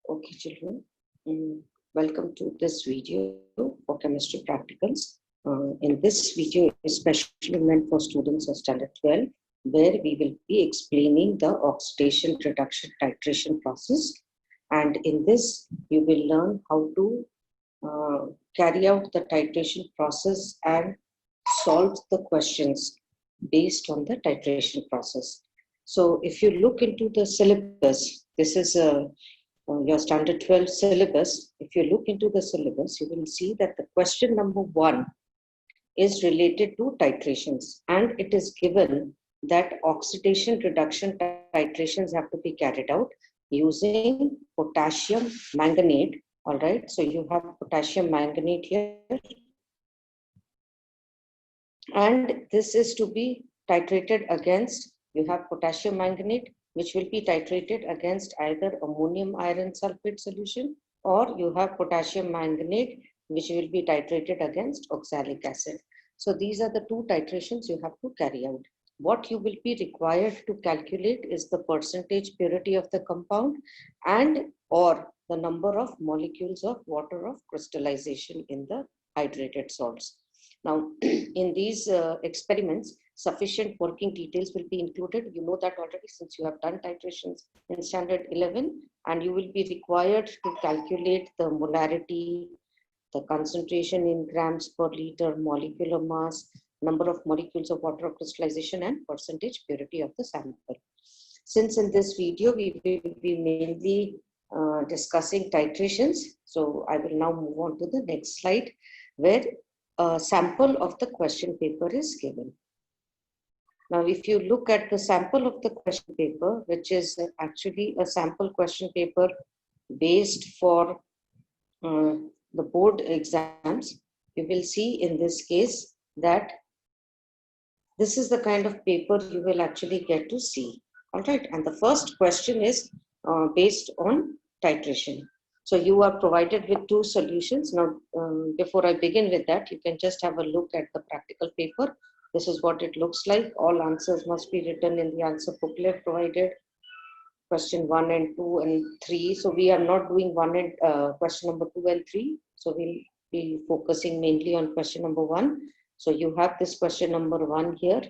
Okay, children, welcome to this video for chemistry practicals. In this video is specially meant for students of standard 12, where we will be explaining the oxidation reduction titration process. And in this, you will learn how to carry out the titration process and solve the questions based on the titration process. So if you look into the syllabus, this is your standard 12 syllabus. If you look into the syllabus, you will see that the question number 1 is related to titrations, and it is given that oxidation reduction titrations have to be carried out using potassium manganate. All right, so you have potassium manganate here, and this is to be titrated against, you have potassium manganate, which will be titrated against either ammonium iron sulfate solution, or you have potassium manganate, which will be titrated against oxalic acid. So these are the two titrations you have to carry out. What you will be required to calculate is the percentage purity of the compound and or the number of molecules of water of crystallization in the hydrated salts. Now, in these experiments, sufficient working details will be included. You know that already since you have done titrations in standard 11, and you will be required to calculate the molarity, the concentration in grams per liter, molecular mass, number of molecules of water of crystallization, and percentage purity of the sample. Since in this video, we will be mainly discussing titrations, so I will now move on to the next slide, where a sample of the question paper is given. Now, if you look at the sample of the question paper, which is actually a sample question paper based for the board exams, you will see in this case that this is the kind of paper you will actually get to see. All right, and the first question is based on titration. So you are provided with two solutions. Now, before I begin with that, you can just have a look at the practical paper. This is what it looks like. All answers must be written in the answer booklet provided. Question 1 and 2 and 3. So we are not doing question number 2 and 3. So we'll be focusing mainly on question number 1. So you have this question number 1 here,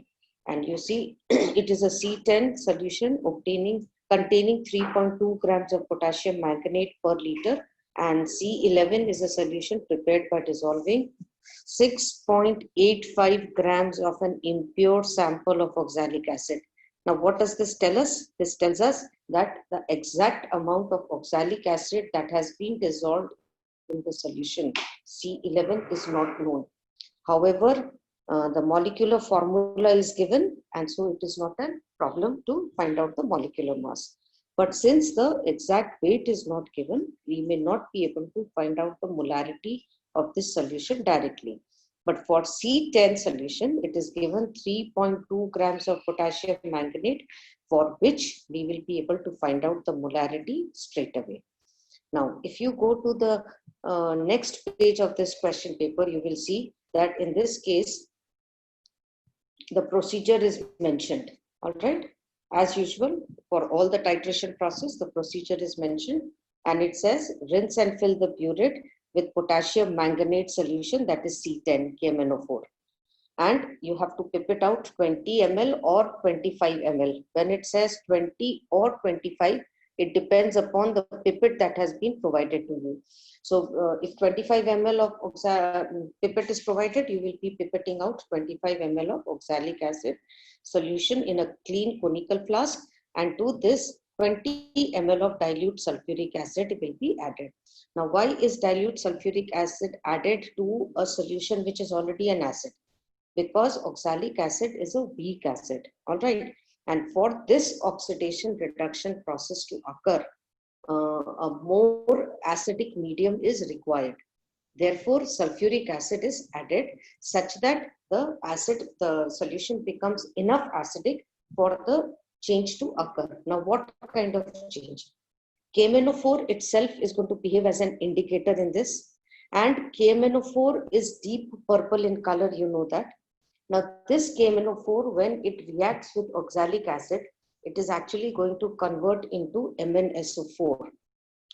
and you see it is a C10 solution containing 3.2 grams of potassium manganate per liter, and C11 is a solution prepared by dissolving 6.85 grams of an impure sample of oxalic acid. Now, what does this tell us? This tells us that the exact amount of oxalic acid that has been dissolved in the solution C11 is not known. However, the molecular formula is given, and so it is not a problem to find out the molecular mass. But since the exact weight is not given, we may not be able to find out the molarity of this solution directly. But for C10 solution, it is given 3.2 grams of potassium manganate, for which we will be able to find out the molarity straight away. Now, if you go to the next page of this question paper, you will see that in this case, the procedure is mentioned. All right. As usual, for all the titration process, the procedure is mentioned, and it says rinse and fill the burette with potassium manganate solution, that is C10 KMnO4. And you have to pipette out 20 ml or 25 ml. When it says 20 or 25, it depends upon the pipette that has been provided to you. So if 25 ml of pipette is provided, you will be pipetting out 25 ml of oxalic acid solution in a clean conical flask, and to this 20 ml of dilute sulfuric acid will be added. Now, why is dilute sulfuric acid added to a solution which is already an acid? Because oxalic acid is a weak acid. All right. And for this oxidation reduction process to occur, a more acidic medium is required. Therefore, sulfuric acid is added such that the solution becomes enough acidic for the change to occur. Now, what kind of change? KMnO4 itself is going to behave as an indicator in this, and KMnO4 is deep purple in color, you know that. Now, this KMnO4, when it reacts with oxalic acid, it is actually going to convert into MnSO4.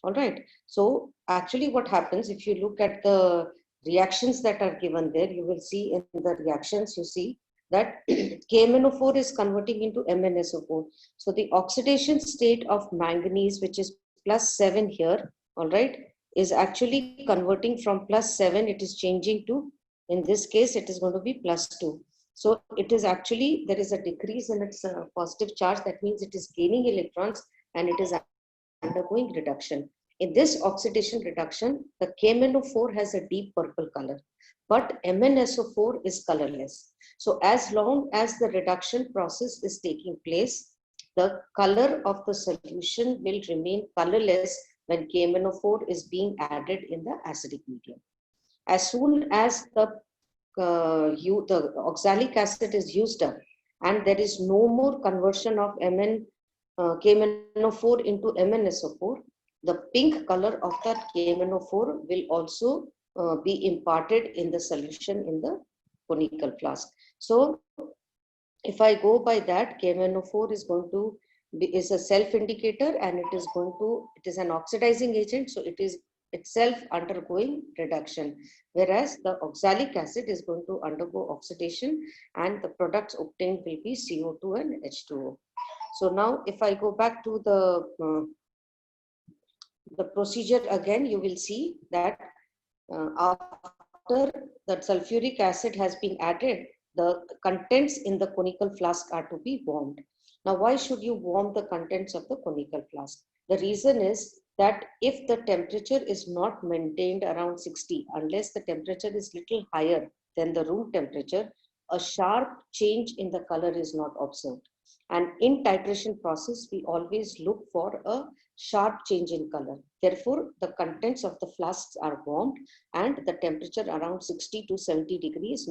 All right. So actually what happens, if you look at the reactions that are given there, you will see in the reactions, you see that KMnO4 is converting into MnSO4. So the oxidation state of manganese, which is +7 here, all right, is actually converting from +7, it is changing to, in this case, it is going to be +2. So it is actually, there is a decrease in its positive charge. That means it is gaining electrons and it is undergoing reduction. In this oxidation reduction, the KMnO4 has a deep purple color, but MnSO4 is colorless. So as long as the reduction process is taking place, the color of the solution will remain colorless when KMnO4 is being added in the acidic medium. As soon as the oxalic acid is used up and there is no more conversion of KMnO4 into MnSO4, the pink color of that KMnO4 will also be imparted in the solution in the conical flask. So if I go by that, KMnO4 is going to is a self indicator, and it is an oxidizing agent, so it is itself undergoing reduction, whereas the oxalic acid is going to undergo oxidation and the products obtained will be CO2 and H2O. So now if I go back to the procedure again, you will see that after the sulfuric acid has been added, the contents in the conical flask are to be warmed. Now, why should you warm the contents of the conical flask? The reason is that if the temperature is not maintained around 60, unless the temperature is little higher than the room temperature, a sharp change in the color is not observed. And in titration process, we always look for a sharp change in color. Therefore, the contents of the flasks are warmed and the temperature around 60 to 70 degrees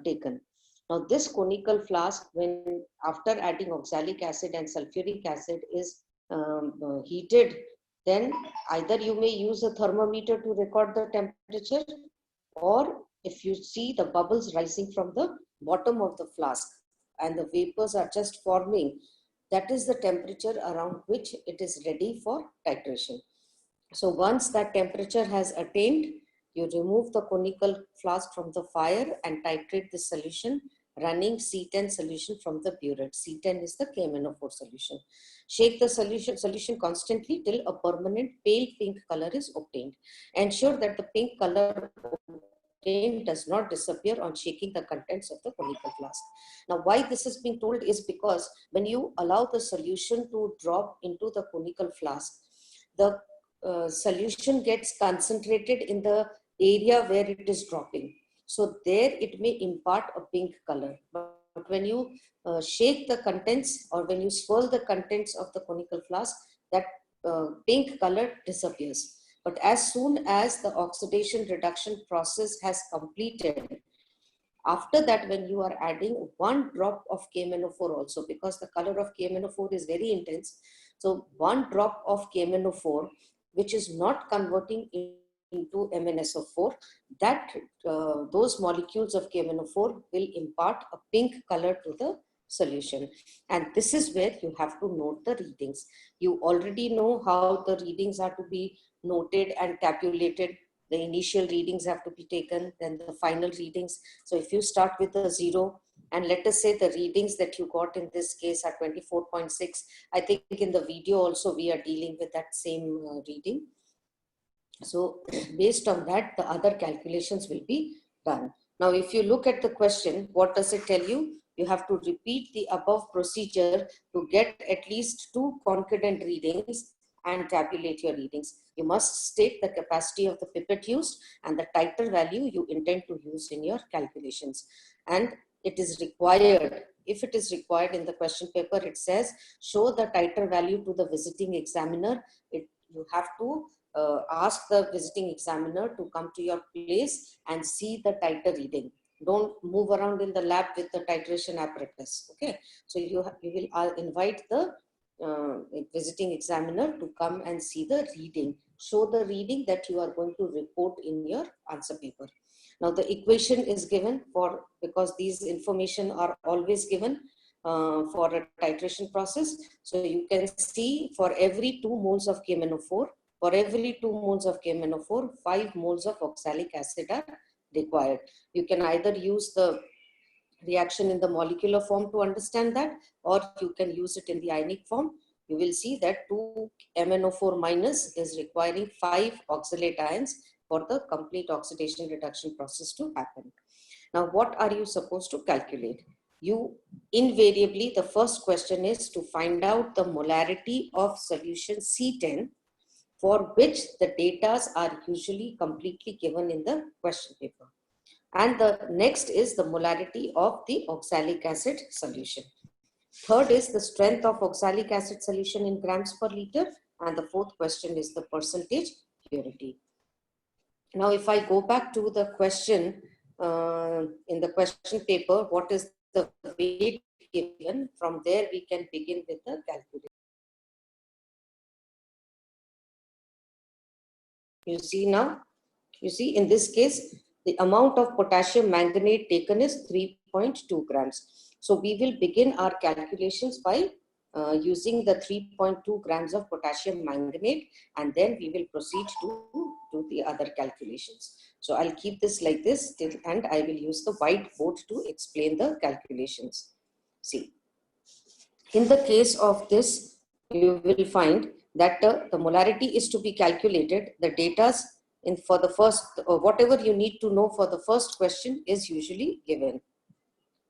taken. Now, this conical flask, when after adding oxalic acid and sulfuric acid is heated, then either you may use a thermometer to record the temperature, or if you see the bubbles rising from the bottom of the flask and the vapors are just forming, that is the temperature around which it is ready for titration. So once that temperature has attained, you remove the conical flask from the fire and titrate the solution running C10 solution from the burette. C10 is the KMnO4 solution. Shake the solution constantly till a permanent pale pink color is obtained. Ensure that the pink color obtained does not disappear on shaking the contents of the conical flask. Now, why this is being told is because when you allow the solution to drop into the conical flask, the solution gets concentrated in the area where it is dropping. So there it may impart a pink color. But when you shake the contents or when you swirl the contents of the conical flask, that pink color disappears. But as soon as the oxidation reduction process has completed, after that, when you are adding 1 drop of KMnO4 also, because the color of KMnO4 is very intense, so 1 drop of KMnO4, which is not converting into MnSO4, that those molecules of KMnO4 will impart a pink color to the solution. And this is where you have to note the readings. You already know how the readings are to be noted and tabulated. The initial readings have to be taken, then the final readings. So if you start with a 0, and let us say the readings that you got in this case are 24.6, I think in the video also we are dealing with that same reading. So based on that, the other calculations will be done. Now, if you look at the question, what does it tell you? You have to repeat the above procedure to get at least 2 concordant readings and tabulate your readings. You must state the capacity of the pipette used and the titer value you intend to use in your calculations. And it is required, if it is required in the question paper, it says, show the titer value to the visiting examiner. You have to ask the visiting examiner to come to your place and see the titer reading. Don't move around in the lab with the titration apparatus. Okay, so you will invite the visiting examiner to come and see the reading. Show the reading that you are going to report in your answer paper. Now the equation is given for, because these information are always given for a titration process. So you can see for every 2 moles of KMnO4, For every 2 moles of KMnO4, 5 moles of oxalic acid are required. You can either use the reaction in the molecular form to understand that, or you can use it in the ionic form. You will see that 2 MnO4 minus is requiring 5 oxalate ions for the complete oxidation reduction process to happen. Now, what are you supposed to calculate? You invariably, the first question is to find out the molarity of solution C10, for which the data are usually completely given in the question paper. And the next is the molarity of the oxalic acid solution. Third is the strength of oxalic acid solution in grams per liter. And the fourth question is the percentage purity. Now, if I go back to the question in the question paper, what is the weight given? From there, we can begin with the calculation. You see now, you see in this case, the amount of potassium manganate taken is 3.2 grams. So we will begin our calculations by using the 3.2 grams of potassium manganate, and then we will proceed to do the other calculations. So I'll keep this like this and I will use the whiteboard to explain the calculations. See, in the case of this, you will find that the molarity is to be calculated. The data for the first, whatever you need to know for the first question is usually given.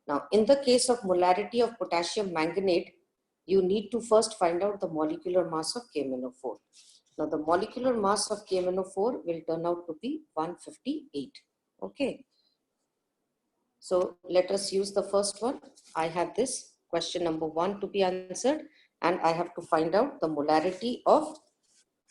Now, in the case of molarity of potassium manganate, you need to first find out the molecular mass of KMnO4. Now, the molecular mass of KMnO4 will turn out to be 158. Okay. So let us use the first one. I have this question number 1 to be answered, and I have to find out the molarity of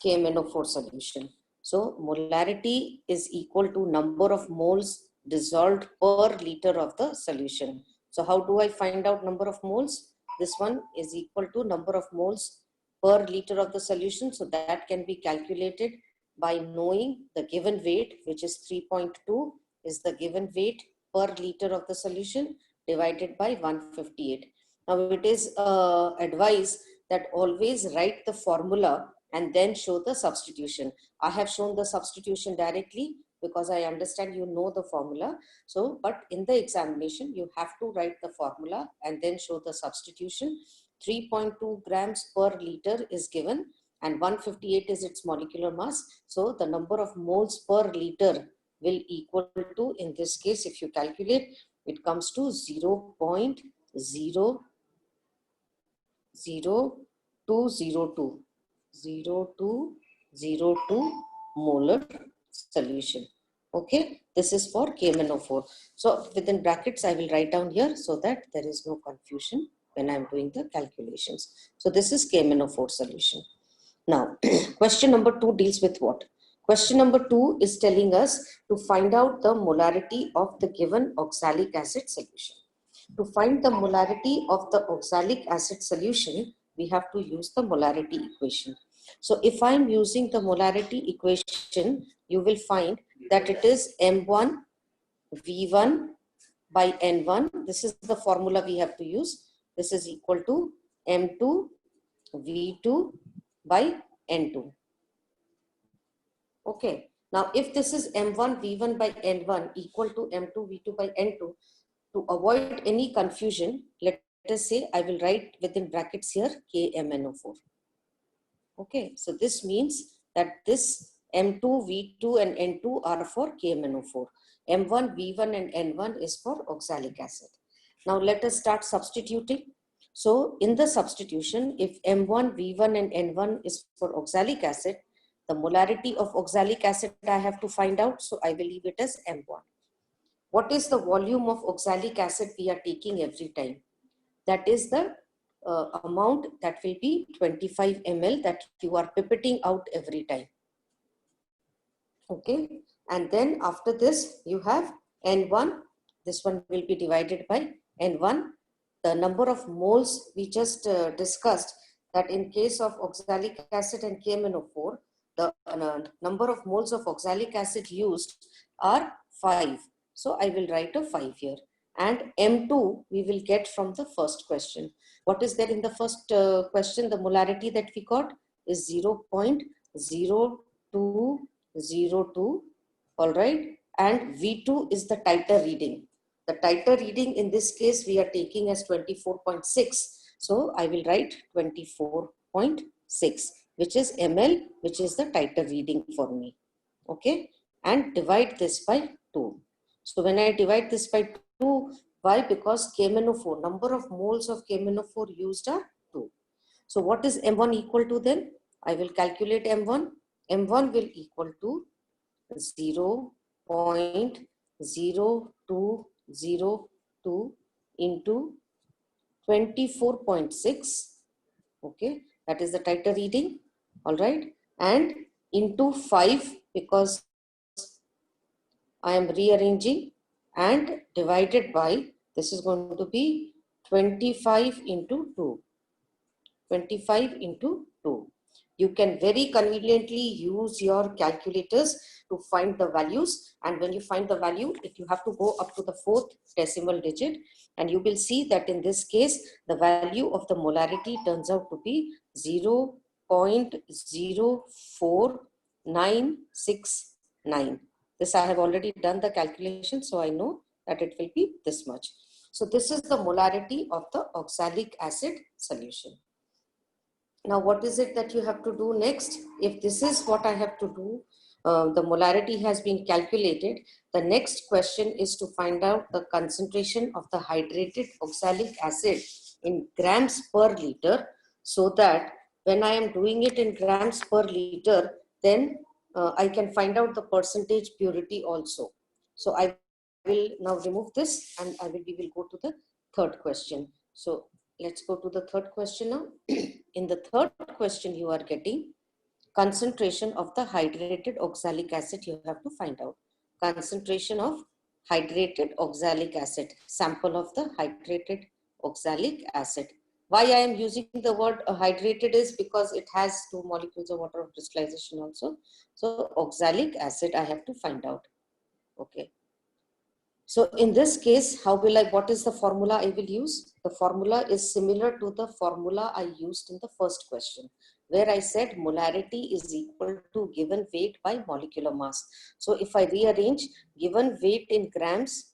KMnO4 solution. So molarity is equal to number of moles dissolved per liter of the solution. So how do I find out number of moles? This one is equal to number of moles per liter of the solution. So that can be calculated by knowing the given weight, which is 3.2 is the given weight per liter of the solution divided by 158. Now it is advised that always write the formula and then show the substitution. I have shown the substitution directly because I understand you know the formula. So, but in the examination, you have to write the formula and then show the substitution. 3.2 grams per liter is given and 158 is its molecular mass. So the number of moles per liter will equal to, in this case, if you calculate, it comes to 0.00202 molar solution. Okay, this is for KMnO4. So within brackets, I will write down here so that there is no confusion when I'm doing the calculations. So this is KMnO4 solution. Now, question number 2 deals with what? Question number 2 is telling us to find out the molarity of the given oxalic acid solution. To find the molarity of the oxalic acid solution, we have to use the molarity equation. So if I'm using the molarity equation, you will find that it is M1 V1 by N1. This is the formula we have to use. This is equal to M2 V2 by N2. Okay. Now, if this is M1 V1 by N1 equal to M2 V2 by N2, to avoid any confusion, let us say I will write within brackets here KMnO4. Okay, so this means that this M2, V2 and N2 are for KMnO4. M1, V1 and N1 is for oxalic acid. Now let us start substituting. So in the substitution, if M1, V1 and N1 is for oxalic acid, the molarity of oxalic acid I have to find out. So I will leave it as M1. What is the volume of oxalic acid we are taking every time? That is the amount that will be 25 ml that you are pipetting out every time. Okay, and then after this you have N1. This one will be divided by N1. The number of moles we just discussed, that in case of oxalic acid and KMnO4, the number of moles of oxalic acid used are 5. So I will write a 5 here. And M2 we will get from the first question. What is there in the first question? The molarity that we got is 0.00202. 0202, all right, and V2 is the titer reading. The titer reading in this case we are taking as 24.6. So I will write 24.6, which is ml, which is the titer reading for me. Okay, and divide this by 2. So when I divide this by 2, why? Because KMnO4, number of moles of KMnO4 used are 2. So what is M1 equal to then? I will calculate M1. M1 will equal to 0.0202 into 24.6. Okay, that is the titer reading. All right, and into 5, because I am rearranging, and divided by, this is going to be 25 into 2. 25 into 2. You can very conveniently use your calculators to find the values, and when you find the value, if you have to go up to the 4th decimal digit, and you will see that in this case the value of the molarity turns out to be 0.04969. This I have already done the calculation, so I know that it will be this much. So this is the molarity of the oxalic acid solution. Now, what is it that you have to do next? If this is what I have to do, the molarity has been calculated. The next question is to find out the concentration of the hydrated oxalic acid in grams per liter, so that when I am doing it in grams per liter, then I can find out the percentage purity also. So I will now remove this, and we will go to the third question. So let's go to the third question now. In the third question, you are getting concentration of the hydrated oxalic acid. You have to find out concentration of hydrated oxalic acid, sample of the hydrated oxalic acid. Why I am using the word hydrated is because it has 2 molecules of water of crystallization also. So oxalic acid I have to find out. Okay. So in this case, what is the formula I will use? The formula is similar to the formula I used in the first question, where I said molarity is equal to given weight by molecular mass. So if I rearrange given weight in grams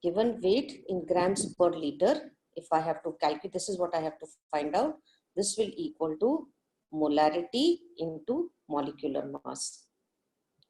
per liter, if I have to calculate, this is what I have to find out. This will equal to molarity into molecular mass.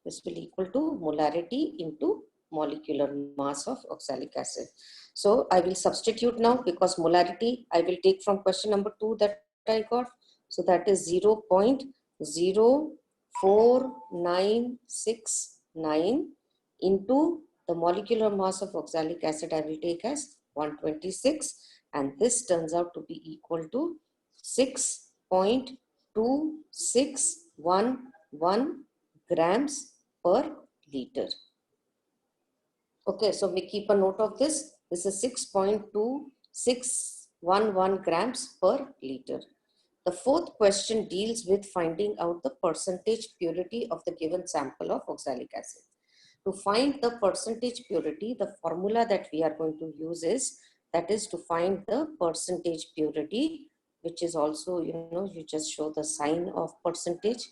This will equal to molarity into molecular mass of oxalic acid. So I will substitute now, because molarity I will take from question number 2 that I got. So that is 0.04969 into the molecular mass of oxalic acid I will take as 126, and this turns out to be equal to 6.2611 grams per liter. Okay, so we keep a note of this. This is 6.2611 grams per liter. The fourth question deals with finding out the percentage purity of the given sample of oxalic acid. To find the percentage purity, the formula that we are going to use is, that is to find the percentage purity, which is also, you just show the sign of percentage.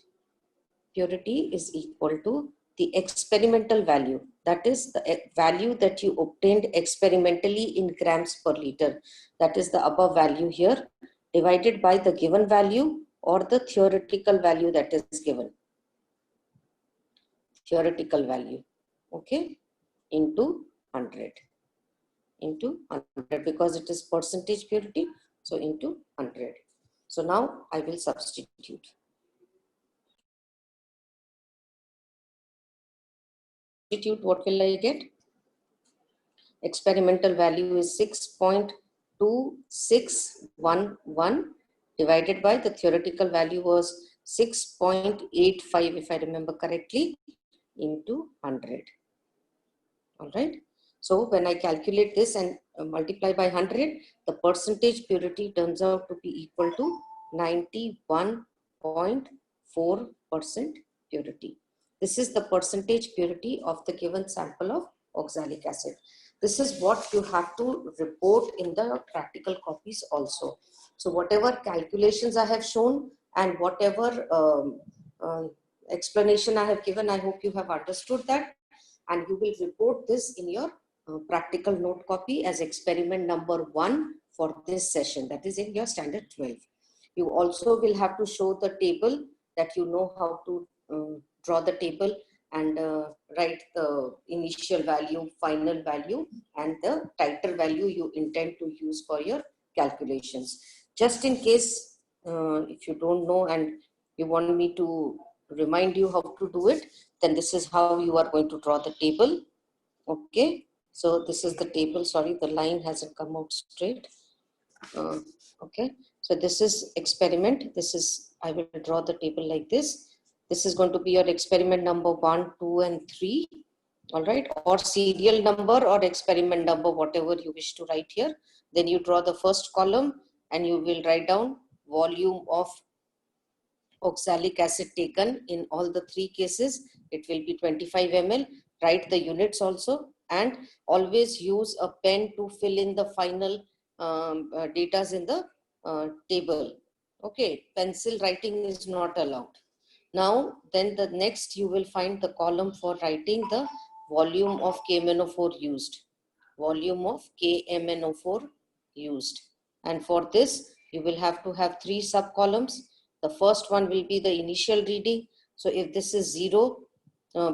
Purity is equal to the experimental value, that is the value that you obtained experimentally in grams per liter, that is the above value here, divided by the given value or the theoretical value that is given, theoretical value, okay, into 100, because it is percentage purity, so into 100. So now I will substitute. What will I get? Experimental value is 6.2611 divided by the theoretical value was 6.85, if I remember correctly, into 100. All right. So when I calculate this and multiply by 100, the percentage purity turns out to be equal to 91.4% purity. This is the percentage purity of the given sample of oxalic acid. This is what you have to report in the practical copies also. So whatever calculations I have shown and whatever explanation I have given, I hope you have understood that, and you will report this in your practical note copy as experiment number 1 for this session, that is in your standard 12. You also will have to show the table, that you know how to draw the table and write the initial value, final value, and the titer value you intend to use for your calculations. Just in case if you don't know and you want me to remind you how to do it, then this is how you are going to draw the table. Okay, so this is the table. Sorry, the line hasn't come out straight. Okay, so this is experiment. This is, I will draw the table like this. This is going to be your experiment number 1, 2, and 3. All right, or serial number or experiment number, whatever you wish to write here. Then you draw the first column and you will write down volume of oxalic acid taken in all the 3 cases. It will be 25 ml. Write the units also, and always use a pen to fill in the final data in the table. Okay, pencil writing is not allowed. Now, then the next you will find the column for writing the volume of KMnO4 used. Volume of KMnO4 used. And for this, you will have to have 3 sub columns. The first one will be the initial reading. So if this is 0,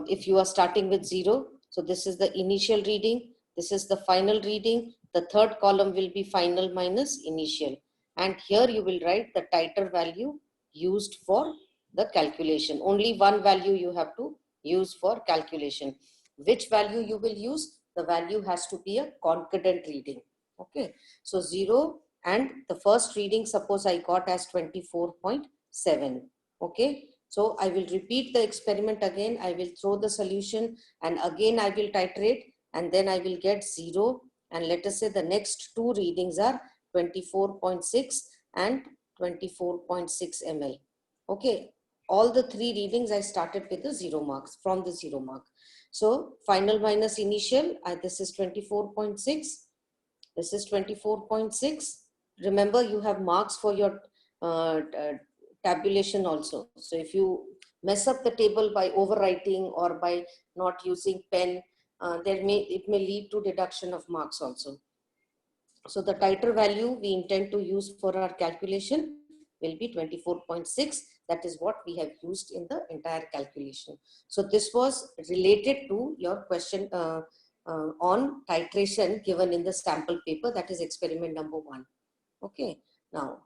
if you are starting with 0, so this is the initial reading. This is the final reading. The third column will be final minus initial. And here you will write the titer value used for the calculation. Only one value you have to use for calculation. Which value you will use? The value has to be a concordant reading. Okay, so 0 and the first reading, suppose I got as 24.7. Okay, so I will repeat the experiment again. I will throw the solution and again I will titrate, and then I will get 0, and let us say the next 2 readings are 24.6 and 24.6 ml. Okay, all the 3 readings I started with the 0 marks, from the 0 mark. So final minus initial, this is 24.6, this is 24.6. Remember, you have marks for your tabulation also. So if you mess up the table by overwriting or by not using pen, it may lead to deduction of marks also. So the titer value we intend to use for our calculation will be 24.6. That is what we have used in the entire calculation. So this was related to your question on titration given in the sample paper, that is experiment number 1. Okay, now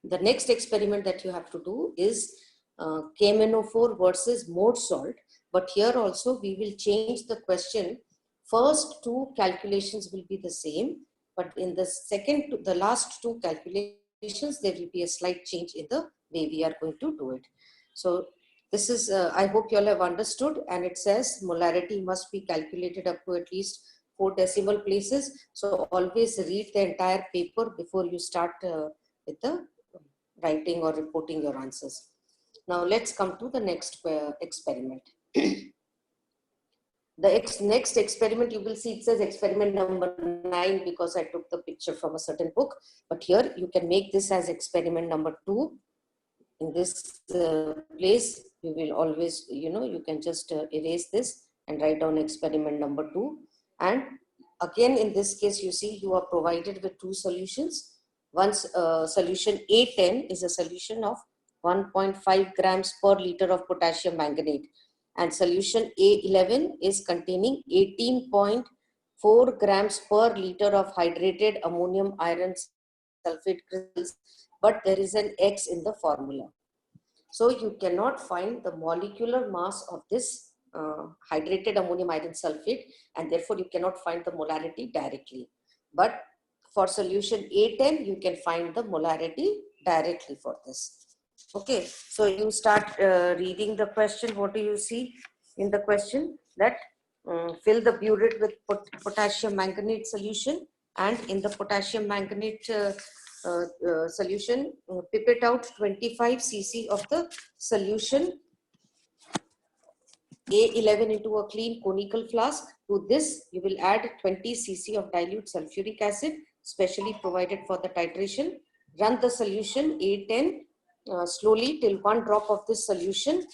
the next experiment that you have to do is KMnO4 versus mode salt. But here also we will change the question. First 2 calculations will be the same, but in the last 2 calculations, there will be a slight change in the way we are going to do it. So this is, I hope you all have understood, and it says molarity must be calculated up to at least 4 decimal places. So always read the entire paper before you start with the writing or reporting your answers. Now let's come to the next experiment. The next experiment, you will see it says experiment number 9 because I took the picture from a certain book. But here you can make this as experiment number 2. In this place, you will always, you can just erase this and write down experiment number 2. And again, in this case, you see you are provided with 2 solutions. Once solution A10 is a solution of 1.5 grams per liter of potassium manganate. And solution A11 is containing 18.4 grams per liter of hydrated ammonium iron sulfate crystals, but there is an X in the formula. So you cannot find the molecular mass of this hydrated ammonium iron sulfate, and therefore you cannot find the molarity directly. But for solution A10, you can find the molarity directly for this. Okay, so you start reading the question. What do you see in the question? That fill the burette with potassium manganate solution, and in the potassium manganate solution, pipette out 25 cc of the solution A11 into a clean conical flask. To this, you will add 20 cc of dilute sulfuric acid, specially provided for the titration. Run the solution A10 slowly till one drop of this solution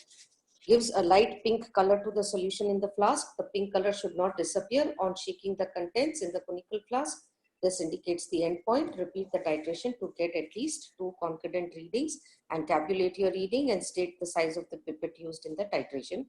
gives a light pink color to the solution in the flask. The pink color should not disappear on shaking the contents in the conical flask. This indicates the end point. Repeat the titration to get at least 2 concordant readings and tabulate your reading and state the size of the pipette used in the titration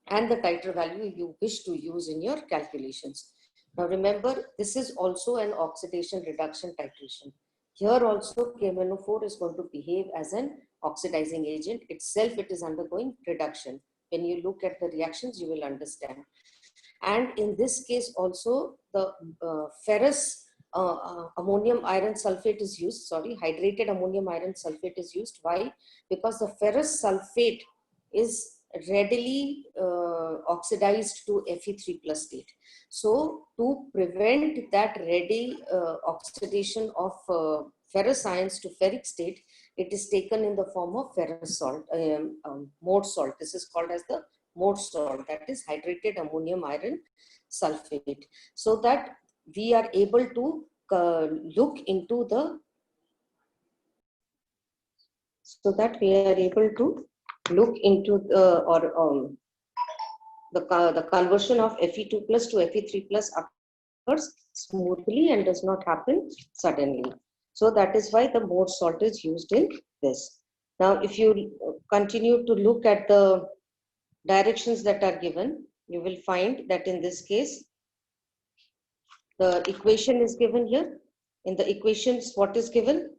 and the titer value you wish to use in your calculations. Now remember, this is also an oxidation reduction titration. Here also KMnO4 is going to behave as an oxidizing agent. Itself it is undergoing reduction. When you look at the reactions, you will understand. And in this case also the ferrous ammonium iron sulfate is used, hydrated ammonium iron sulfate is used. Why? Because the ferrous sulfate is readily oxidized to Fe3 plus state. So to prevent that ready oxidation of ferrous ions to ferric state, it is taken in the form of ferrous salt, Mohd salt. This is called as the Mohd salt, that is hydrated ammonium iron sulfate, so that we are able to look into the the conversion of Fe2 plus to Fe3 plus occurs smoothly and does not happen suddenly. So that is why the Mohd salt is used in this. Now, if you continue to look at the directions that are given, you will find that in this case, the equation is given here. In the equations, what is given?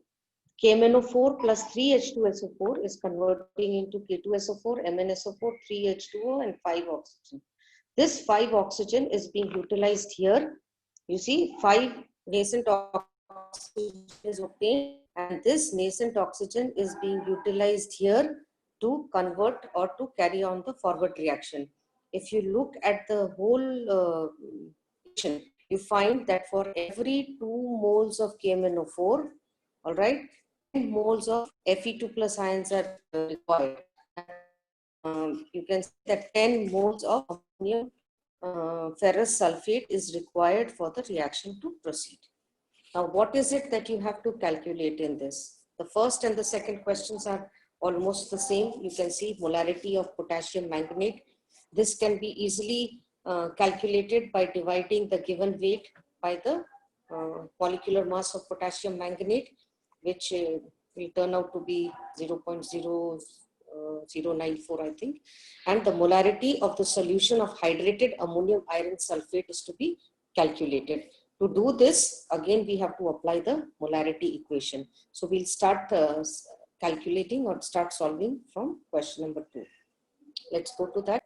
KMnO4 plus 3H2SO4 is converting into K2SO4, MnSO4, 3H2O, and 5 oxygen. This 5 oxygen is being utilized here. You see, 5 nascent oxygen is obtained, and this nascent oxygen is being utilized here to convert or to carry on the forward reaction. If you look at the whole you find that for every 2 moles of KMnO4, all right, 10 moles of Fe2 plus ions are required. You can see that 10 moles of ammonium ferrous sulfate is required for the reaction to proceed. Now, what is it that you have to calculate in this? The first and the second questions are almost the same. You can see molarity of potassium manganate. This can be easily calculated by dividing the given weight by the molecular mass of potassium manganate, which will turn out to be 0.0094, I think. And the molarity of the solution of hydrated ammonium iron sulfate is to be calculated. To do this, again, we have to apply the molarity equation. So we'll start calculating or start solving from question number 2. Let's go to that.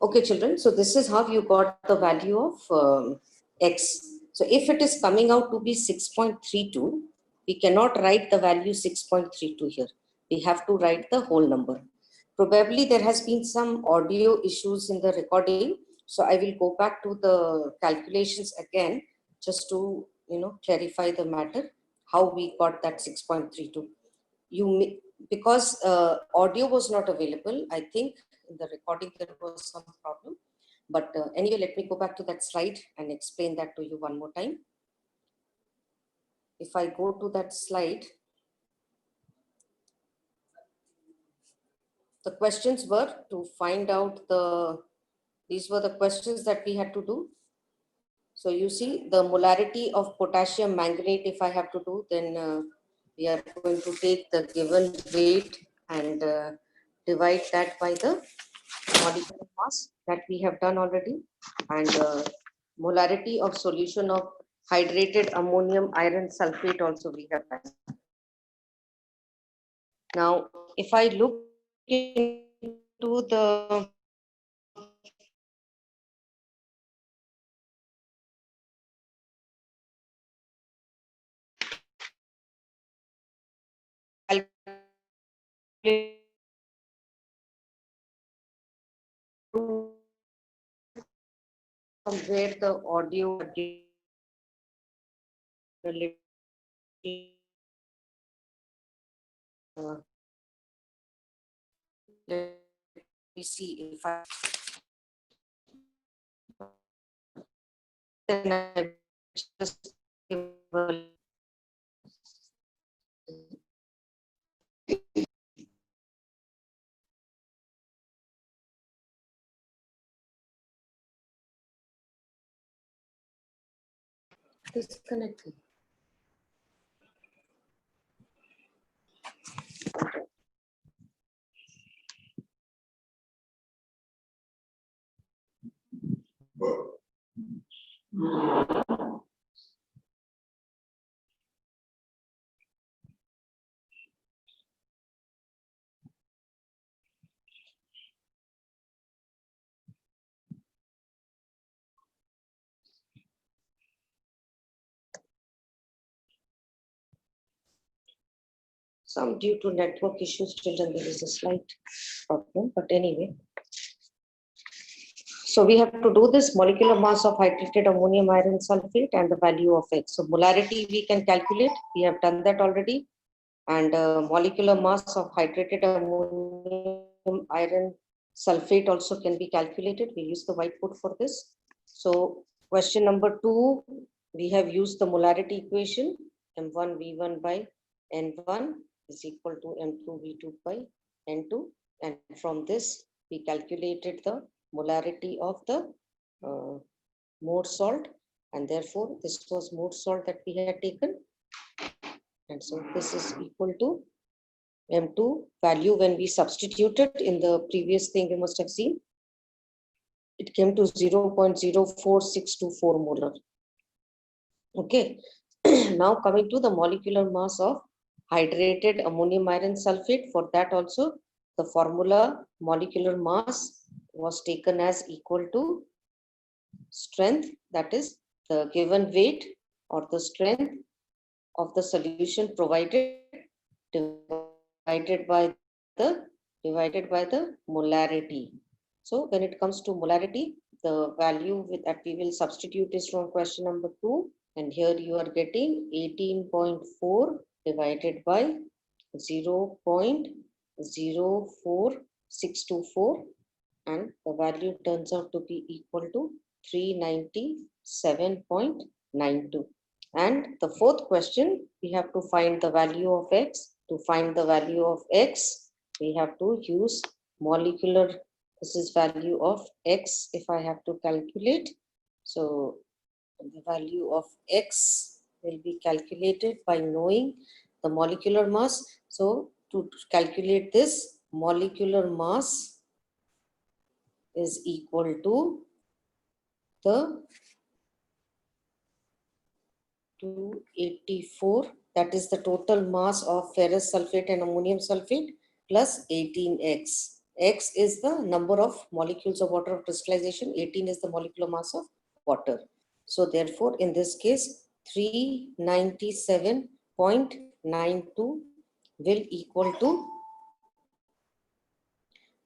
Okay, children, so this is how you got the value of x. So if it is coming out to be 6.32, we cannot write the value 6.32 here. We have to write the whole number. Probably there has been some audio issues in the recording. So I will go back to the calculations again, just to clarify the matter, how we got that 6.32. Because audio was not available, I think in the recording there was some problem. But anyway, let me go back to that slide and explain that to you one more time. If I go to that slide, the questions were to find out these were the questions that we had to do. So you see the molarity of potassium manganate, if I have to do, then we are going to take the given weight and divide that by the molecular mass that we have done already, and molarity of solution of hydrated ammonium iron sulfate also we have done. Now, if I look into the from where the audio let me see if I then I just give a disconnected. Some due to network issues, children, there is a slight problem, but anyway. So we have to do this molecular mass of hydrated ammonium iron sulfate and the value of X. So molarity we can calculate. We have done that already. And molecular mass of hydrated ammonium iron sulfate also can be calculated. We use the whiteboard for this. So question number 2, we have used the molarity equation, M1 V1 by N1 is equal to M2 V2 by N2. And from this, we calculated the molarity of the mode salt, and therefore this was mode salt that we had taken. And so this is equal to M2 value when we substituted in the previous thing you must have seen. It came to 0.04624 molar. Okay. Now coming to the molecular mass of hydrated ammonium iron sulfate. For that also, the formula molecular mass was taken as equal to strength, that is the given weight or the strength of the solution provided divided by the molarity. So when it comes to molarity, the value that we will substitute is from question number 2, and here you are getting 18.4 divided by 0.04624, and the value turns out to be equal to 397.92. And the fourth question, we have to find the value of X. To find the value of X, we have to use molecular, this is value of X if I have to calculate. So the value of X will be calculated by knowing the molecular mass. So to calculate this, molecular mass is equal to the 284, that is the total mass of ferrous sulfate and ammonium sulfate, plus 18x. X is the number of molecules of water of crystallization, 18 is the molecular mass of water. So therefore, in this case, 397.92 will equal to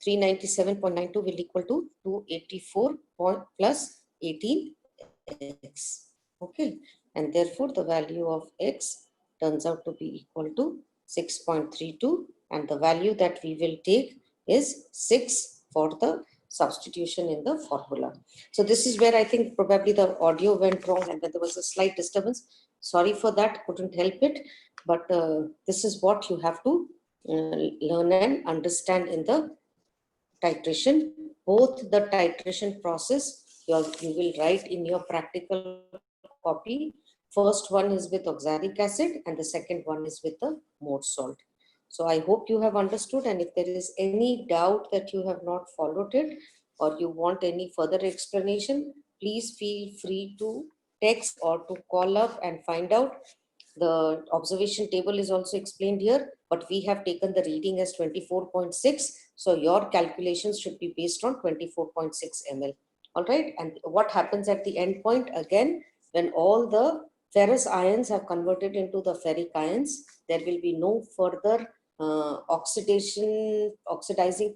397.92 will equal to 284 plus 18x. Okay, and therefore the value of x turns out to be equal to 6.32, and the value that we will take is 6 for the substitution in the formula. So this is where I think probably the audio went wrong and there was a slight disturbance. Sorry for that, couldn't help it, but this is what you have to learn and understand in the titration. Both the titration process you will write in your practical copy. First one is with oxalic acid and the second one is with the Morse salt. So I hope you have understood, and if there is any doubt that you have not followed it or you want any further explanation, please feel free to text or to call up and find out. The observation table is also explained here, but we have taken the reading as 24.6. So your calculations should be based on 24.6 ml. All right. And what happens at the end point? Again, when all the ferrous ions have converted into the ferric ions, there will be no further oxidizing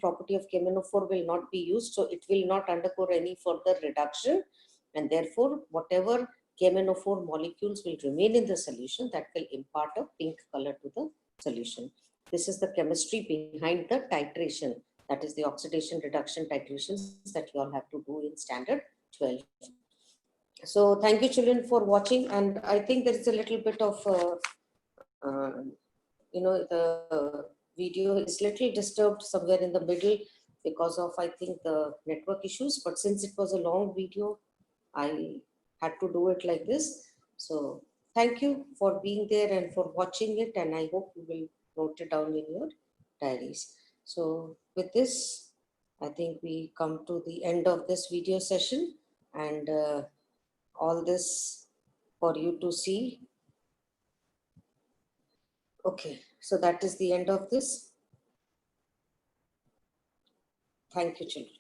property of KMnO4 will not be used. So it will not undergo any further reduction. And therefore, whatever KMnO4 molecules will remain in the solution that will impart a pink color to the solution. This is the chemistry behind the titration, that is the oxidation reduction titrations that you all have to do in standard 12. So thank you children for watching, and I think there is a little bit of the video is little disturbed somewhere in the middle because of I think the network issues, but since it was a long video, I had to do it like this. So thank you for being there and for watching it, and I hope you will note it down in your diaries. So with this, I think we come to the end of this video session, and all this for you to see. Okay, so that is the end of this. Thank you, children.